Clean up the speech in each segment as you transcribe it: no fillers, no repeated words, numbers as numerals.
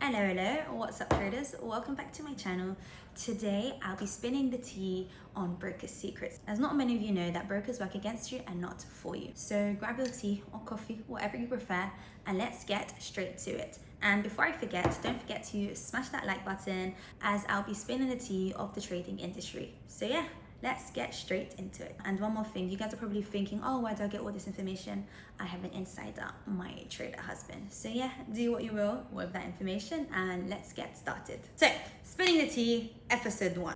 Hello, what's up traders? Welcome back to my channel. Today I'll be spinning the tea on broker secrets, as not many of you know that brokers work against you and not for you. So grab your tea or coffee, whatever you prefer, and let's get straight to it. And before I forget, don't forget to smash that like button, as I'll be spinning the tea of the trading industry. So yeah, let's get straight into it. And one more thing, you guys are probably thinking, oh, where do I get all this information? I have an insider, my trader husband. So yeah, do what you will with that information and let's get started. So, spinning the tea, episode 1.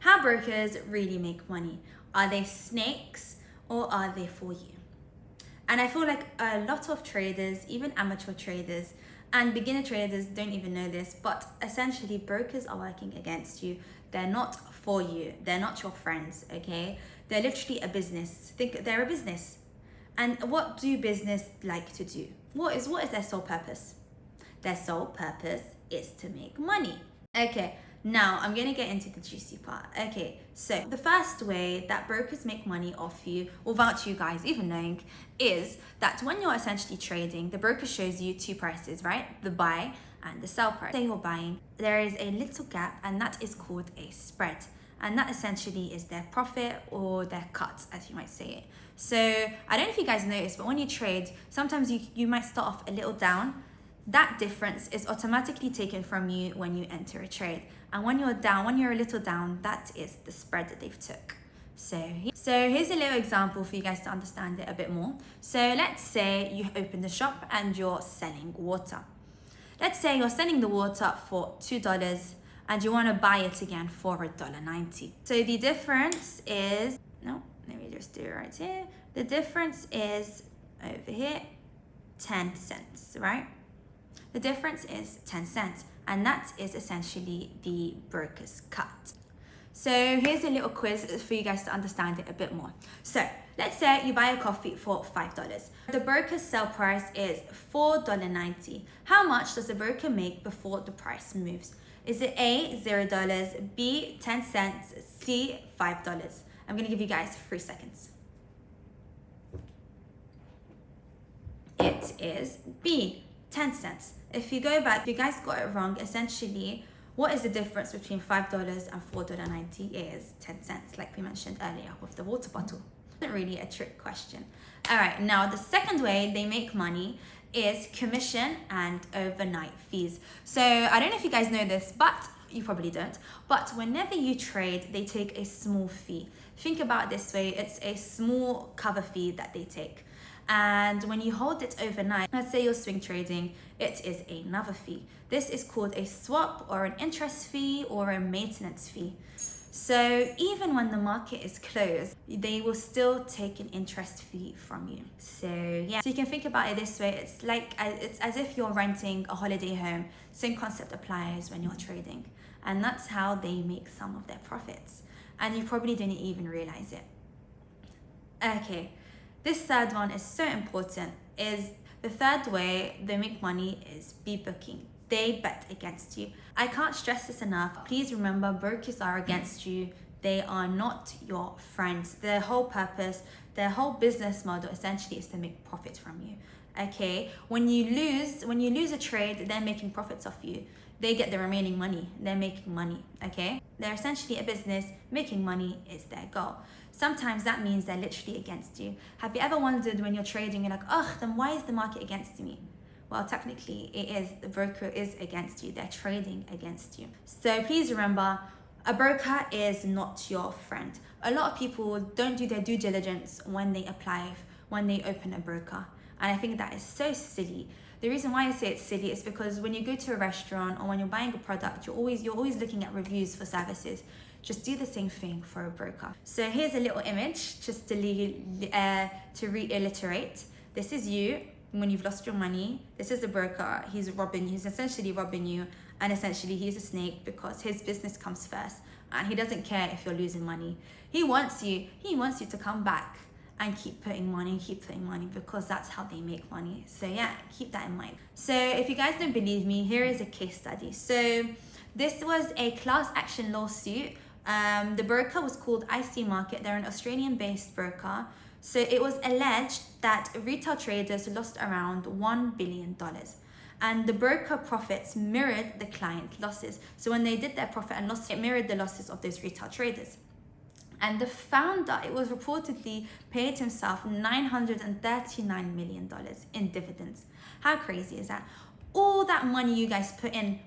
How brokers really make money. Are they snakes or are they for you? And I feel like a lot of traders, even amateur traders and beginner traders, don't even know this, but essentially brokers are working against you. They're not for you. They're not your friends, okay? They're literally a business. Think they're a business. And what do business like to do? What is their sole purpose? Their sole purpose is to make money. Okay, now I'm gonna get into the juicy part. Okay, so the first way that brokers make money off you, without you guys even knowing, is that when you're essentially trading, the broker shows you two prices, right? The buy and the sell price. Say you're buying, there is a little gap, and that is called a spread. And that essentially is their profit or their cut, as you might say it. So I don't know if you guys notice, but when you trade, sometimes you might start off a little down. That difference is automatically taken from you when you enter a trade. And when you're down, when you're a little down, that is the spread that they've took. So here's a little example for you guys to understand it a bit more. So let's say you open the shop and you're selling water. Let's say you're selling the water for $2 and you want to buy it again for $1.90. So the difference is, no, let me just do it right here. The difference is over here, 10 cents, right? The difference is 10 cents, and that is essentially the broker's cut. So here's a little quiz for you guys to understand it a bit more. So let's say you buy a coffee for $5. The broker's sell price is $4.90. How much does the broker make before the price moves? Is it A, $0, B, 10 cents, C, $5? I'm gonna give you guys 3 seconds. It is B, 10 cents. If you go back, you guys got it wrong. Essentially, what is the difference between $5 and $4.90 is 10 cents, like we mentioned earlier with the water bottle. Not really a trick question. All right, now the second way they make money is commission and overnight fees. So I don't know if you guys know this, but you probably don't. But whenever you trade, they take a small fee. Think about it this way, it's a small cover fee that they take. And when you hold it overnight, let's say you're swing trading, it is another fee. This is called a swap or an interest fee or a maintenance fee. So even when the market is closed, they will still take an interest fee from you. So yeah, so you can think about it this way. It's as if you're renting a holiday home. Same concept applies when you're trading. And that's how they make some of their profits. And you probably didn't even realize it. Okay. This third one is so important. Is the third way they make money is booking. They bet against you. I can't stress this enough. Please remember, brokers are against you. They are not your friends. Their whole purpose, their whole business model essentially is to make profit from you. Okay? When you lose a trade, they're making profits off you. They get the remaining money. They're making money. Okay? They're essentially a business. Making money is their goal. Sometimes that means they're literally against you. Have you ever wondered when you're trading, you're like, oh, then why is the market against me? Well, technically it is. The broker is against you. They're trading against you. So please remember, a broker is not your friend. A lot of people don't do their due diligence when they open a broker. And I think that is so silly. The reason why I say it's silly is because when you go to a restaurant or when you're buying a product, you're always looking at reviews for services. Just do the same thing for a broker. So here's a little image just to reiterate. This is you when you've lost your money. This is the broker. He's essentially robbing you, and essentially he's a snake because his business comes first and he doesn't care if you're losing money. He wants you to come back and keep putting money because that's how they make money. So yeah, keep that in mind. So if you guys don't believe me, here is a case study. So this was a class action lawsuit. The broker was called IC Market. They're an Australian-based broker. So it was alleged that retail traders lost around $1 billion. and the broker profits mirrored the client losses. So when they did their profit and loss, it mirrored the losses of those retail traders. And the founder, it was reportedly paid himself $939 million in dividends. How crazy is that? All that money you guys put in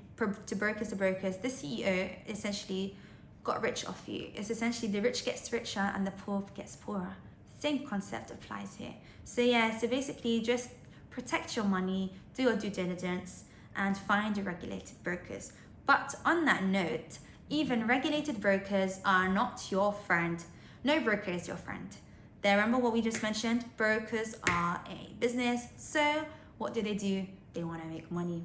to brokers, the CEO essentially got rich off you. It's essentially the rich gets richer and the poor gets poorer. Same concept applies here. So yeah, so basically just protect your money, do your due diligence, and find your regulated brokers. But on that note, even regulated brokers are not your friend. No broker is your friend. Remember what we just mentioned? Brokers are a business. So what do? They want to make money.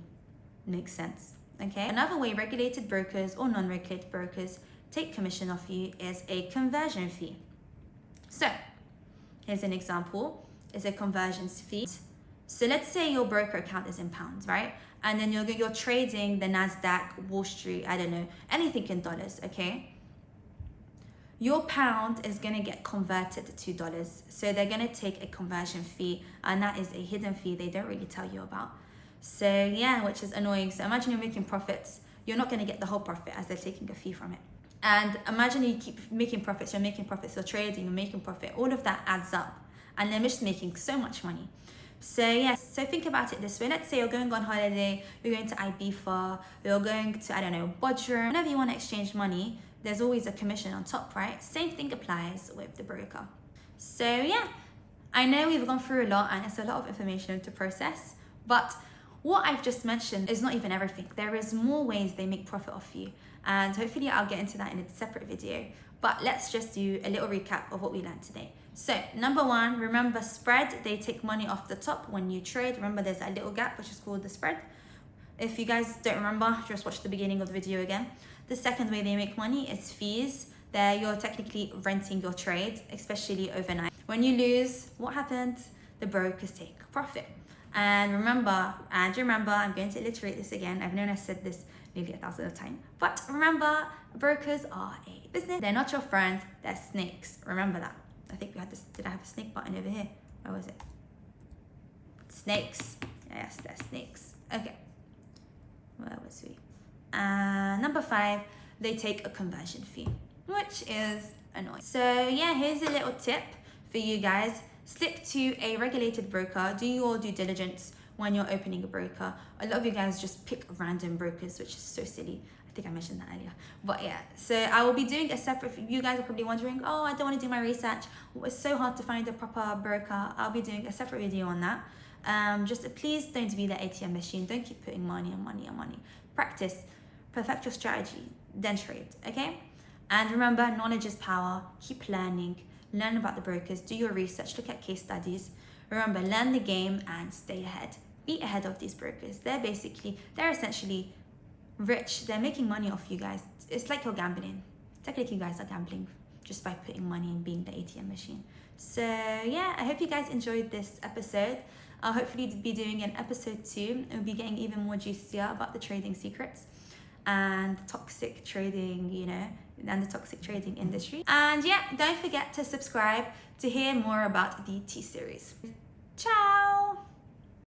Makes sense. Okay. Another way regulated brokers or non-regulated brokers take commission off you is a conversion fee. So here's an example. It's a conversion fee. So let's say your broker account is in pounds, right? And then you're trading the NASDAQ, Wall Street, I don't know, anything in dollars, okay? Your pound is gonna get converted to dollars. So they're gonna take a conversion fee, and that is a hidden fee they don't really tell you about. So yeah, which is annoying. So imagine you're making profits. You're not gonna get the whole profit as they're taking a fee from it. And imagine you keep making profits, you're trading, you're making profit. All of that adds up, and they're just making so much money. So yeah, so think about it this way. Let's say you're going on holiday, you're going to Ibiza, you're going to, I don't know, Bodrum. Whenever you want to exchange money, there's always a commission on top, right? Same thing applies with the broker. So yeah, I know we've gone through a lot and it's a lot of information to process, but what I've just mentioned is not even everything. There is more ways they make profit off you, and hopefully I'll get into that in a separate video. But let's just do a little recap of what we learned today. So number one, remember spread. They take money off the top when you trade. Remember there's that little gap which is called the spread. If you guys don't remember, just watch the beginning of the video again. The second way they make money is fees. There you're technically renting your trade, especially overnight. When you lose, what happens? The brokers take profit. And remember, I'm going to iterate this again. I've known I said this nearly 1,000 times. But remember, brokers are a business. They're not your friend, they're snakes. Remember that. I think we had this, did I have a snake button over here? Where was it? Snakes. Yes, they're snakes. Okay. Where was we? Number 5, they take a conversion fee, which is annoying. So yeah, here's a little tip for you guys. Stick to a regulated broker. Do your due diligence when you're opening a broker. A lot of you guys just pick random brokers, which is so silly. I think I mentioned that earlier. But yeah, so I will be doing a separate, you guys are probably wondering, oh, I don't want to do my research. It's so hard to find a proper broker. I'll be doing a separate video on that. Just please don't be the ATM machine. Don't keep putting money on money on money. Practice, perfect your strategy, then trade, okay? And remember, knowledge is power. Keep learning. Learn about the brokers, do your research, look at case studies. Remember, learn the game and stay ahead. Be ahead of these brokers. They're essentially rich. They're making money off you guys. It's like you're gambling. Technically, you guys are gambling just by putting money and being the ATM machine. So yeah, I hope you guys enjoyed this episode. I'll hopefully be doing an episode 2. We'll be getting even more juicier about the trading secrets and toxic trading, and the toxic trading industry. And yeah, don't forget to subscribe to hear more about the T-series. Ciao!